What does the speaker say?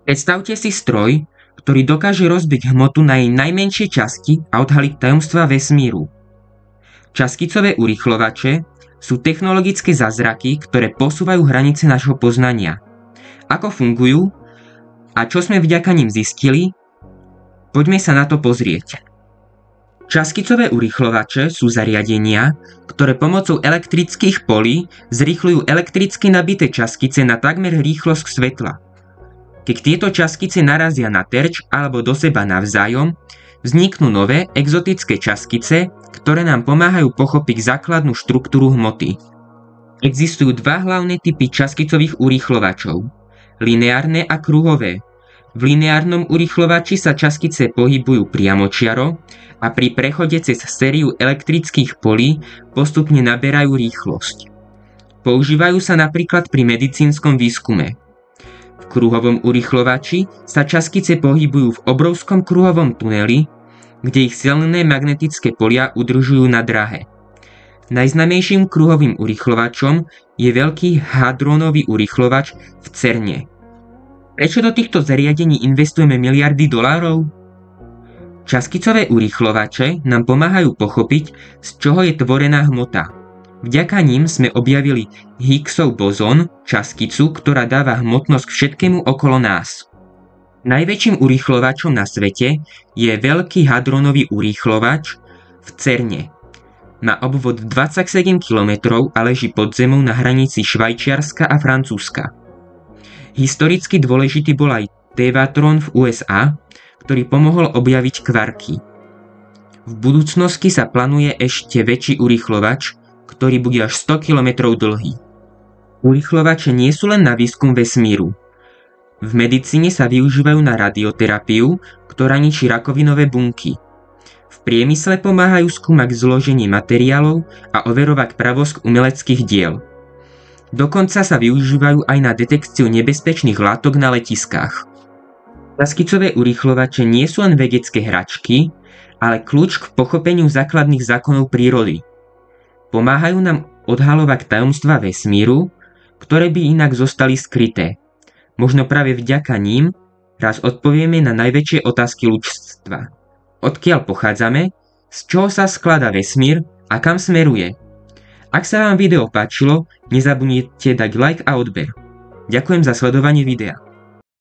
Predstavte si stroj, ktorý dokáže rozbiť hmotu na jej najmenšie časti a odhaliť tajomstvá vesmíru. Časkicové urýchľovače sú technologické zázraky, ktoré posúvajú hranice nášho poznania. Ako fungujú a čo sme vďaka nim zistili? Poďme sa na to pozrieť. Časkicové urýchľovače sú zariadenia, ktoré pomocou elektrických polí zrýchľujú elektricky nabité častice na takmer rýchlosť svetla. Keď tieto častice narazia na terč alebo do seba navzájom, vzniknú nové exotické častice, ktoré nám pomáhajú pochopiť základnú štruktúru hmoty. Existujú dva hlavné typy časkicových urýchľovačov: lineárne a kruhové. V lineárnom urýchľovači sa častice pohybujú priamočiaro a pri prechode cez sériu elektrických polí postupne naberajú rýchlosť. Používajú sa napríklad pri medicínskom výskume. V kruhovom urýchľovači sa častice pohybujú v obrovskom kruhovom tuneli, kde ich silné magnetické polia udržujú na dráhe. Najznámejším kruhovým urýchľovačom je veľký hadrónový urýchľovač v CERNe. Prečo do týchto zariadení investujeme miliardy dolárov? Časkicové urýchľovače nám pomáhajú pochopiť, z čoho je tvorená hmota. Vďaka nim sme objavili Higgsov bozón, časticu, ktorá dáva hmotnosť všetkému okolo nás. Najväčším urýchľovačom na svete je veľký hadrónový urýchľovač v CERNe. Má obvod 27 km a leží pod zemou na hranici Švajčiarska a Francúzska. Historicky dôležitý bol aj Tevatron v USA, ktorý pomohol objaviť kvarky. V budúcnosti sa plánuje ešte väčší urýchľovač, ktorý bude až 100 km dlhý. Urýchľovače nie sú len na výskum vesmíru. V medicíne sa využívajú na radioterapiu, ktorá ničí rakovinové bunky. V priemysle pomáhajú skúmať zloženie materiálov a overovať pravosť umeleckých diel. Dokonca sa využívajú aj na detekciu nebezpečných látok na letiskách. Časkicové urýchľovače nie sú len vedecké hračky, ale kľúč k pochopeniu základných zákonov prírody. Pomáhajú nám odhaľovať tajomstvá vesmíru, ktoré by inak zostali skryté. Možno práve vďaka ním raz odpovieme na najväčšie otázky ľudstva. Odkiaľ pochádzame, z čoho sa skladá vesmír a kam smeruje. Ak sa vám video páčilo, nezabudnite dať like a odber. Ďakujem za sledovanie videa.